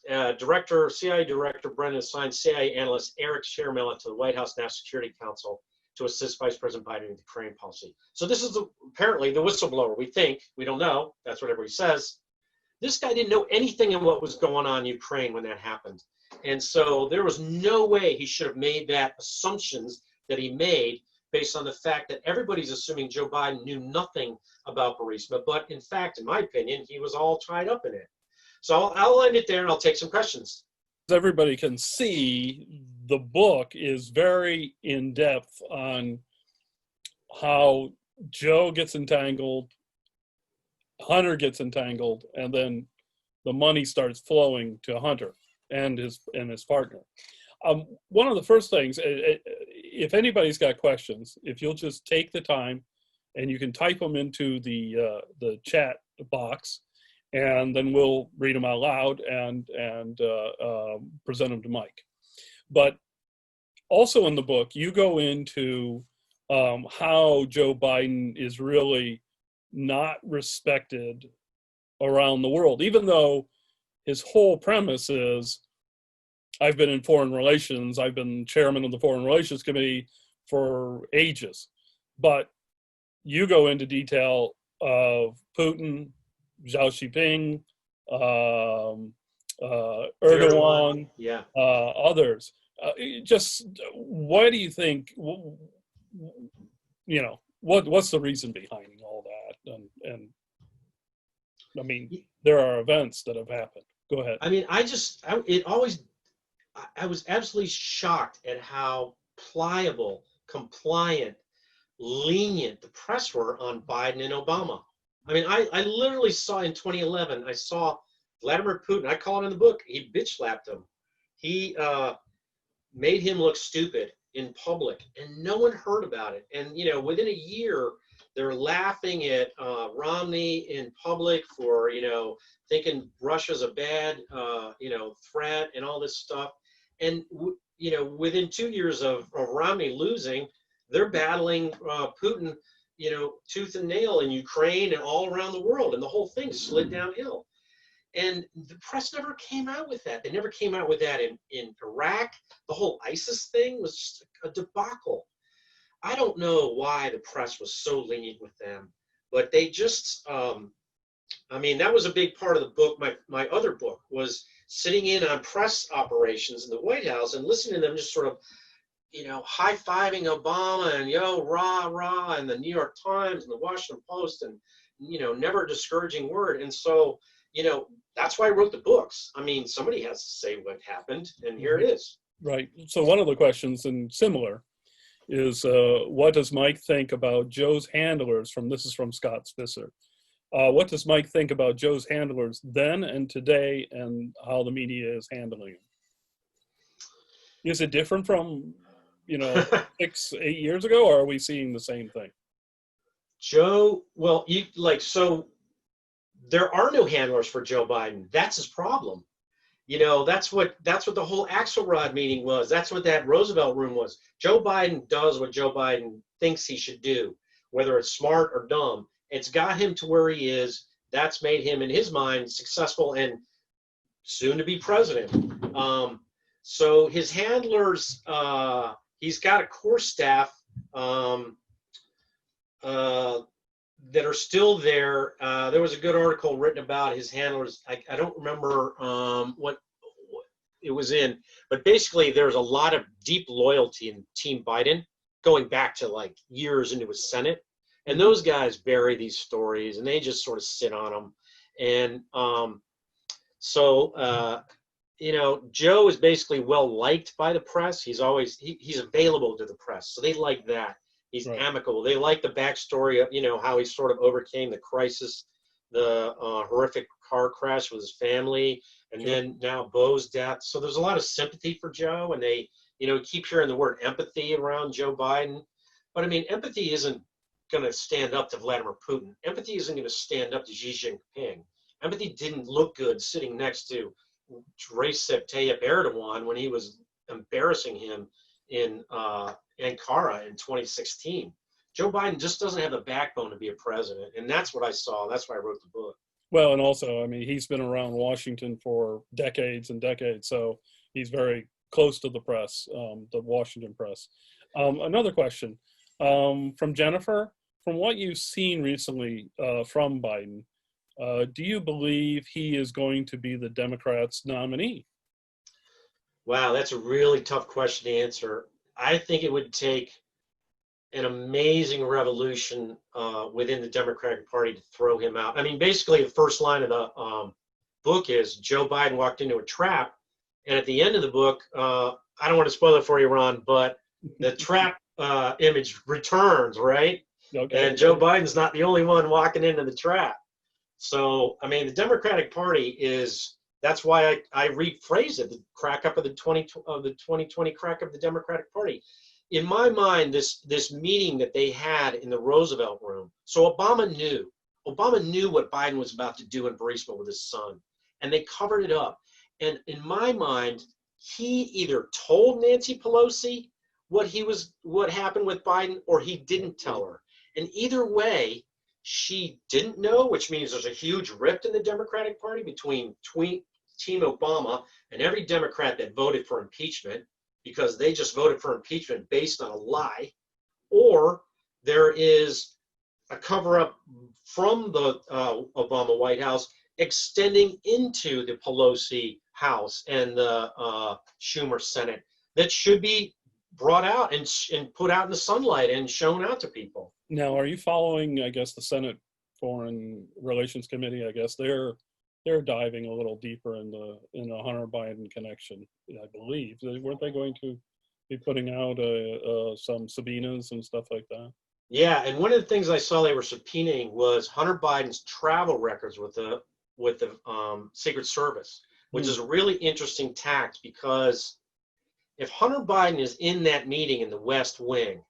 CIA Director Brennan assigned CIA analyst Eric Shermilla to the White House National Security Council to assist Vice President Biden in the Ukraine policy. So this is apparently the whistleblower. We don't know. That's what everybody says. This guy didn't know anything in what was going on in Ukraine when that happened. And so there was no way he should have made that assumptions that he made based on the fact that everybody's assuming Joe Biden knew nothing about Burisma. But in fact, in my opinion, he was all tied up in it. So I'll end it there and I'll take some questions. As everybody can see, the book is very in-depth on how Joe gets entangled, Hunter gets entangled, and then the money starts flowing to Hunter and his partner. One of the first things, if anybody's got questions, if you'll just take the time and you can type them into the chat box, and then we'll read them out loud and present them to Mike. But also in the book, you go into how Joe Biden is really not respected around the world, even though his whole premise is, I've been in foreign relations, I've been chairman of the Foreign Relations Committee for ages. But you go into detail of Putin, Xi Jinping, Erdogan, yeah. others. Just what do you think? What's the reason behind all that? And I mean, there are events that have happened. Go ahead. I mean, I was absolutely shocked at how pliable, compliant, lenient the press were on Biden and Obama. I mean, I literally saw in 2011, I saw Vladimir Putin, I call it in the book, he bitch slapped him. He made him look stupid in public, and no one heard about it. And, within a year, they're laughing at Romney in public for, thinking Russia's a bad, threat and all this stuff. And, within 2 years of Romney losing, they're battling Putin, tooth and nail in Ukraine and all around the world. And the whole thing slid downhill. And the press never came out with that. They never came out with that in Iraq. The whole ISIS thing was just a debacle. I don't know why the press was so lenient with them, but they just, that was a big part of the book. My other book was sitting in on press operations in the White House and listening to them just sort of, high-fiving Obama and rah, rah, and the New York Times and the Washington Post and, never a discouraging word. And so, that's why I wrote the books. I mean, somebody has to say what happened, and here it is. Right. So one of the questions, and similar, is what does Mike think about Joe's handlers this is from Scott Spisser. What does Mike think about Joe's handlers then and today and how the media is handling him? Is it different from, 6-8 years ago, or are we seeing the same thing? Joe, well, so there are no handlers for Joe Biden. That's his problem. That's what the whole Axelrod meeting was. That's what that Roosevelt room was. Joe Biden does what Joe Biden thinks he should do, whether it's smart or dumb. It's got him to where he is. That's made him, in his mind, successful and soon to be president. So his handlers, he's got a core staff that are still there. There was a good article written about his handlers. I don't remember what it was in, but basically there's a lot of deep loyalty in Team Biden going back to like years into his Senate. And those guys bury these stories and they just sort of sit on them. And Joe is basically well liked by the press. He's always, he's available to the press. So they like that. He's right. Amicable. They like the backstory of, how he sort of overcame the crisis, the horrific car crash with his family, and then now Bo's death. So there's a lot of sympathy for Joe, and they, keep hearing the word empathy around Joe Biden. But I mean, empathy isn't going to stand up to Vladimir Putin. Empathy isn't going to stand up to Xi Jinping. Empathy didn't look good sitting next to Recep Tayyip Erdogan when he was embarrassing him in Ankara in 2016. Joe Biden just doesn't have the backbone to be a president, and that's what I saw. That's why I wrote the book. Well, and also, I mean, he's been around Washington for decades and decades, so he's very close to the press, the Washington press. Another question from Jennifer. From what you've seen recently from Biden, do you believe he is going to be the Democrats' nominee? Wow, that's a really tough question to answer. I think it would take an amazing revolution within the Democratic Party to throw him out. I mean, basically, the first line of the book is Joe Biden walked into a trap. And at the end of the book, I don't want to spoil it for you, Ron, but the trap image returns, right? Okay. And Joe Biden's not the only one walking into the trap. So, I mean, the Democratic Party is, that's why I rephrase it, the Crackup of the 2020 Crackup of the Democratic Party. In my mind, this meeting that they had in the Roosevelt room, so Obama knew what Biden was about to do in Burisma with his son, and they covered it up. And in my mind, he either told Nancy Pelosi what happened with Biden, or he didn't tell her. And either way, she didn't know, which means there's a huge rift in the Democratic Party between Team Obama and every Democrat that voted for impeachment, because they just voted for impeachment based on a lie, or there is a cover-up from the Obama White House extending into the Pelosi House and the Schumer Senate that should be brought out and put out in the sunlight and shown out to people. Now, are you following, I guess, the Senate Foreign Relations Committee? I guess they're diving a little deeper in the Hunter Biden connection, I believe. Weren't they going to be putting out some subpoenas and stuff like that? Yeah, and one of the things I saw they were subpoenaing was Hunter Biden's travel records with the Secret Service, which is a really interesting tact, because if Hunter Biden is in that meeting in the West Wing,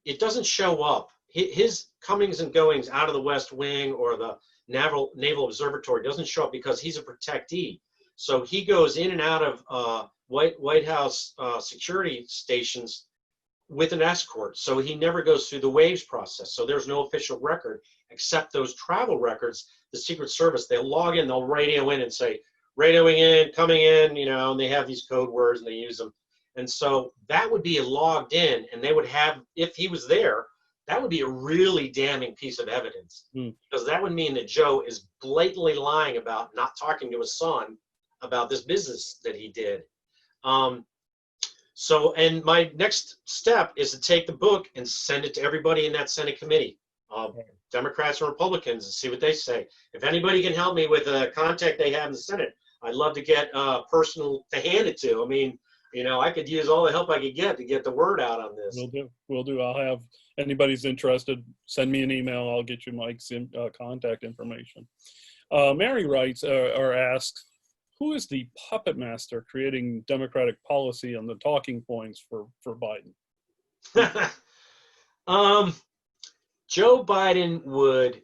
it doesn't show up. His comings and goings out of the West Wing or the Naval Observatory doesn't show up because he's a protectee. So he goes in and out of White House security stations with an escort. So he never goes through the waves process. So there's no official record except those travel records. The Secret Service, they'll log in, they'll radio in and say, radioing in, coming in, and they have these code words and they use them. And so that would be logged in, and they would have, if he was there, that would be a really damning piece of evidence, because that would mean that Joe is blatantly lying about not talking to his son about this business that he did. So, and my next step is to take the book and send it to everybody in that Senate committee, Democrats and Republicans, and see what they say. If anybody can help me with a contact they have in the Senate, I'd love to get a person to hand it to. I mean, I could use all the help I could get to get the word out on this. Will do. I'll have anybody's interested, send me an email. I'll get you Mike's contact information. Mary writes or asks, who is the puppet master creating Democratic policy on the talking points for Biden? Joe Biden would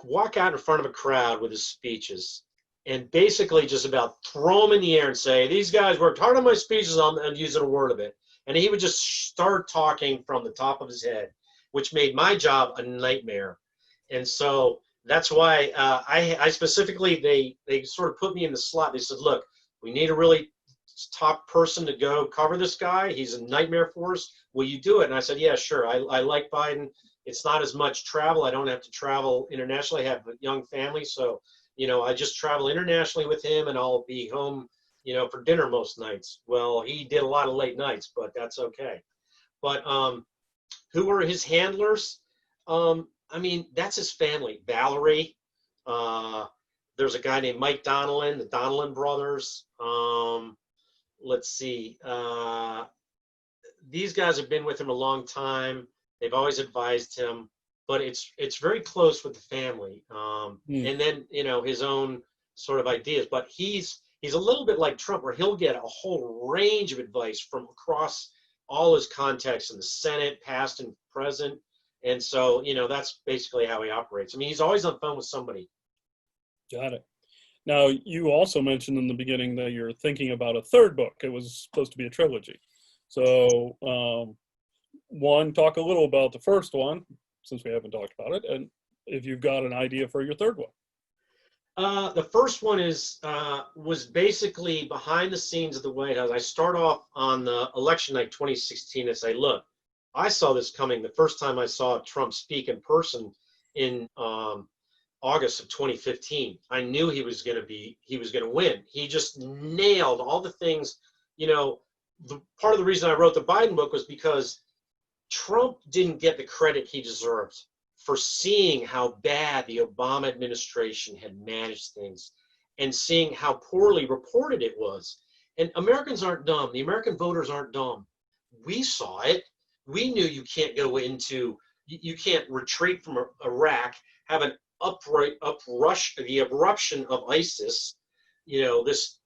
walk out in front of a crowd with his speeches and basically just about throw them in the air and say, these guys worked hard on my speeches, I'm using a word of it. And he would just start talking from the top of his head, which made my job a nightmare. And so that's why I specifically, they sort of put me in the slot. They said, look, we need a really top person to go cover this guy. He's a nightmare for us. Will you do it? And I said, yeah, sure. I like Biden. It's not as much travel. I don't have to travel internationally. I have a young family. So, I just travel internationally with him, and I'll be home, for dinner most nights. Well, he did a lot of late nights, but that's okay. But who were his handlers? That's his family. Valerie. There's a guy named Mike Donnellan, the Donnellan brothers. Let's see. These guys have been with him a long time. They've always advised him. But it's very close with the family, and then his own sort of ideas. But he's a little bit like Trump, where he'll get a whole range of advice from across all his contacts in the Senate, past and present. And so that's basically how he operates. I mean, he's always on the phone with somebody. Got it. Now, you also mentioned in the beginning that you're thinking about a third book. It was supposed to be a trilogy. So, talk a little about the first one, since we haven't talked about it, and if you've got an idea for your third one. The first one was basically behind the scenes of the White House. I start off on the election night 2016 and say, look, I saw this coming the first time I saw Trump speak in person in August of 2015. I knew he was going to win. He just nailed all the things. Part of the reason I wrote the Biden book was because Trump didn't get the credit he deserved for seeing how bad the Obama administration had managed things and seeing how poorly reported it was. And Americans aren't dumb. The American voters aren't dumb. We saw it. We knew you can't you can't retreat from Iraq, have an the eruption of ISIS, this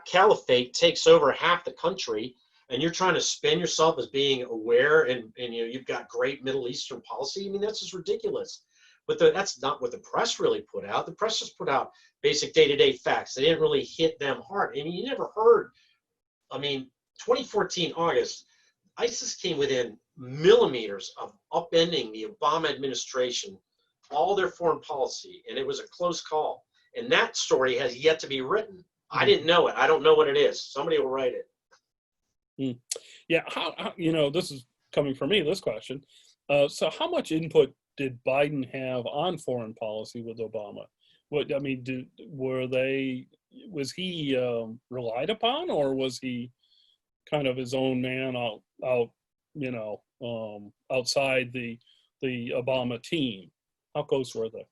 caliphate takes over half the country, and you're trying to spin yourself as being aware and you've got great Middle Eastern policy. I mean, that's just ridiculous. But that's not what the press really put out. The press just put out basic day-to-day facts. They didn't really hit them hard. And you never heard, 2014 August, ISIS came within millimeters of upending the Obama administration, all their foreign policy, and it was a close call. And that story has yet to be written. I didn't know it. I don't know what it is. Somebody will write it. Yeah, how this is coming from me, this question. So how much input did Biden have on foreign policy with Obama? Was he relied upon, or was he kind of his own man outside the Obama team? How close were they?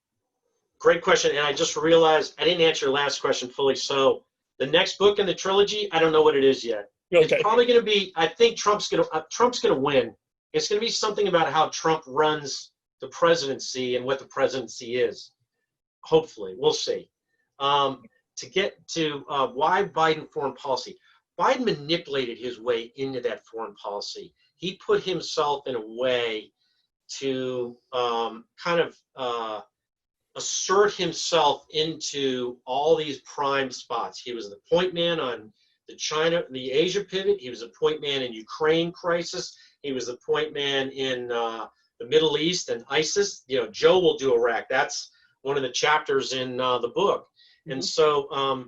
Great question. And I just realized I didn't answer your last question fully. So the next book in the trilogy, I don't know what it is yet. Okay. It's probably going to be, I think Trump's going to win. It's going to be something about how Trump runs the presidency and what the presidency is. Hopefully, we'll see. To get to why Biden foreign policy. Biden manipulated his way into that foreign policy. He put himself in a way to assert himself into all these prime spots. He was the point man on the Asia pivot. He was a point man in Ukraine crisis. He was the point man in the Middle East and ISIS. Joe will do Iraq. That's one of the chapters in the book. And so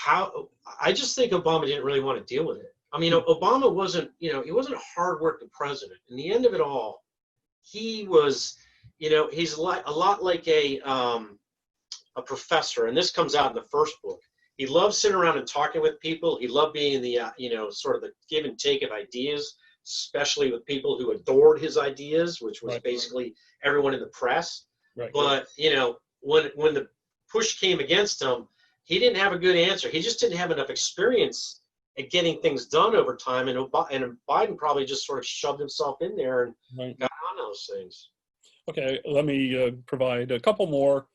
I just think Obama didn't really want to deal with it. I mean, Obama wasn't, he wasn't a hard-working president. In the end of it all, he was, he's a lot like a professor, and this comes out in the first book. He loved sitting around and talking with people. He loved being the, sort of the give and take of ideas, especially with people who adored his ideas, which was basically everyone in the press. Right. But, when the push came against him, he didn't have a good answer. He just didn't have enough experience at getting things done over time. And Biden probably just sort of shoved himself in there and got on those things. Okay, let me provide a couple more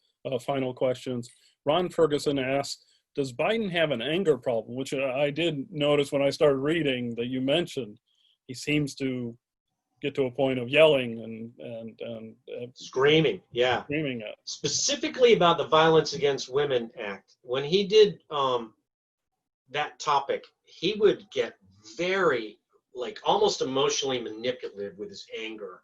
final questions. Ron Ferguson asked, does Biden have an anger problem? Which I did notice when I started reading that you mentioned. He seems to get to a point of yelling and screaming. Yeah. Screaming at. Specifically about the Violence Against Women Act. When he did that topic, he would get very, almost emotionally manipulative with his anger.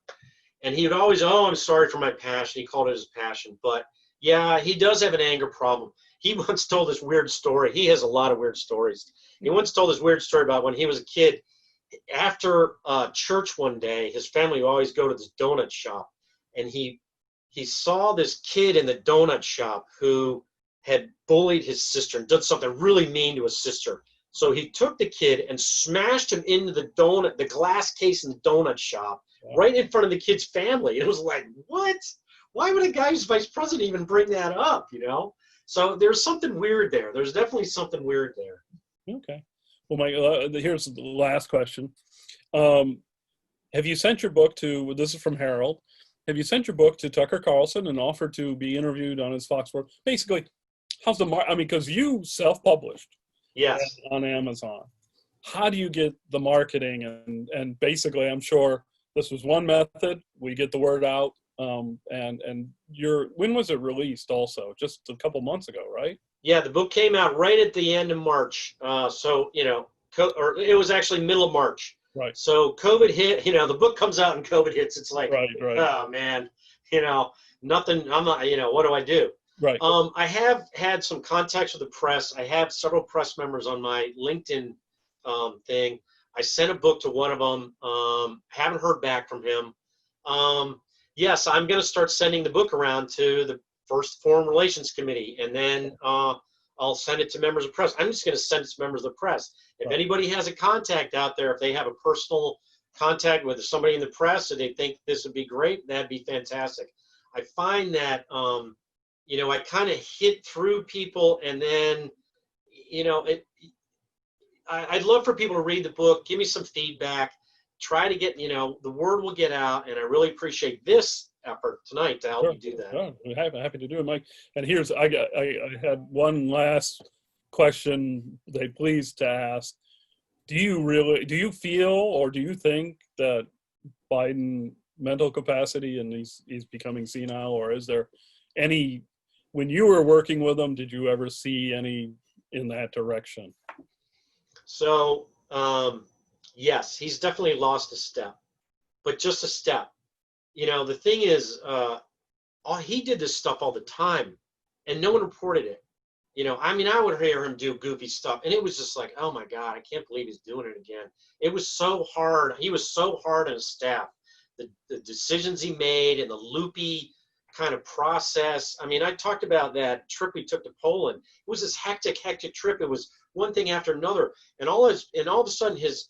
And he would always, I'm sorry for my passion. He called it his passion. But yeah, he does have an anger problem. He once told this weird story. He has a lot of weird stories. He once told this weird story about when he was a kid. After church one day, his family would always go to this donut shop. And he saw this kid in the donut shop who had bullied his sister and done something really mean to his sister. So he took the kid and smashed him into the glass case in the donut shop. Right in front of the kid's family. And it was like, what? Why would a guy who's vice president even bring that up, So there's something weird there. There's definitely something weird there. Okay. Well, Mike, here's the last question. Have you sent your book to, this is from Harold, have you sent your book to Tucker Carlson and offered to be interviewed on his Fox Sports? Basically, how's because you self-published. Yes. On Amazon. How do you get the marketing? And basically, I'm sure this was one method. We get the word out. And when was it released also? Just a couple months ago, right? Yeah, the book came out right at the end of March. Or it was actually middle of March. Right. So COVID hit, the book comes out and COVID hits. It's like, right. Oh man, nothing, I'm not, what do I do? Right. I have had some contacts with the press. I have several press members on my LinkedIn thing. I sent a book to one of them. Haven't heard back from him. Yes, I'm going to start sending the book around to the first Foreign Relations Committee, and then I'll send it to members of the press. I'm just going to send it to members of the press. If anybody has a contact out there, if they have a personal contact with somebody in the press and they think this would be great, that'd be fantastic. I find that, I kind of hit through people, and then, I'd love for people to read the book, give me some feedback, try to get, the word will get out, and I really appreciate this effort tonight to help you do that. Sure. I'm happy to do it, Mike. And here's, I had one last question they pleased to ask. Do you feel, or do you think that Biden mental capacity and he's becoming senile, or is there any, when you were working with him, did you ever see any in that direction? So Yes, he's definitely lost a step, but just a step. You know, the thing is, he did this stuff all the time, and no one reported it. You know, I mean, I would hear him do goofy stuff, and it was just like, oh my God, I can't believe he's doing it again. It was so hard. He was so hard on his staff. The decisions he made and the loopy kind of process. I mean, I talked about that trip we took to Poland. It was this hectic trip. It was one thing after another, and all of a sudden, his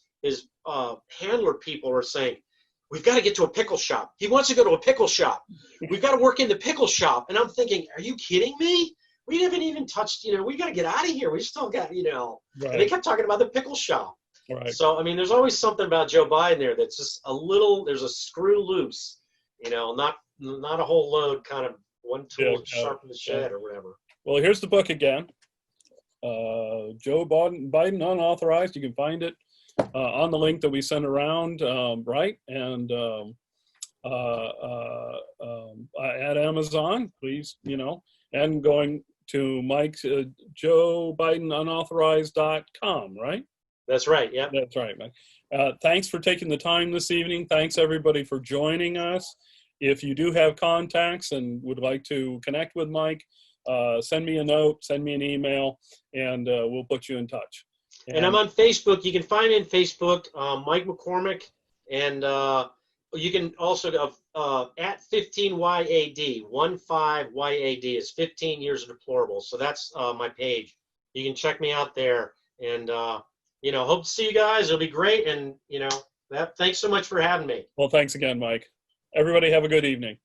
handler people are saying, we've got to get to a pickle shop. He wants to go to a pickle shop. We've got to work in the pickle shop. And I'm thinking, are you kidding me? We haven't even touched, you know, we got to get out of here. We still got, you know, Right. And they kept talking about the pickle shop. Right. So, I mean, there's always something about Joe Biden there that's just a little, there's a screw loose, you know, not a whole load, kind of one tool to sharpen the shed or whatever. Well, here's the book again. Joe Biden Unauthorized. You can find it on the link that we sent around, right? And at Amazon, please, you know, and going to Mike's JoeBidenUnauthorized.com, right? That's right. Yeah. That's right, Mike. Thanks for taking the time this evening. Thanks everybody for joining us. If you do have contacts and would like to connect with Mike, send me a note, send me an email, and we'll put you in touch. And I'm on Facebook. You can find me on Facebook, Mike McCormick, and you can also go at 15YAD, 15YAD is 15 years of deplorables. So that's my page. You can check me out there, and you know, hope to see you guys. It'll be great, and you know, thanks so much for having me. Well, thanks again, Mike. Everybody have a good evening.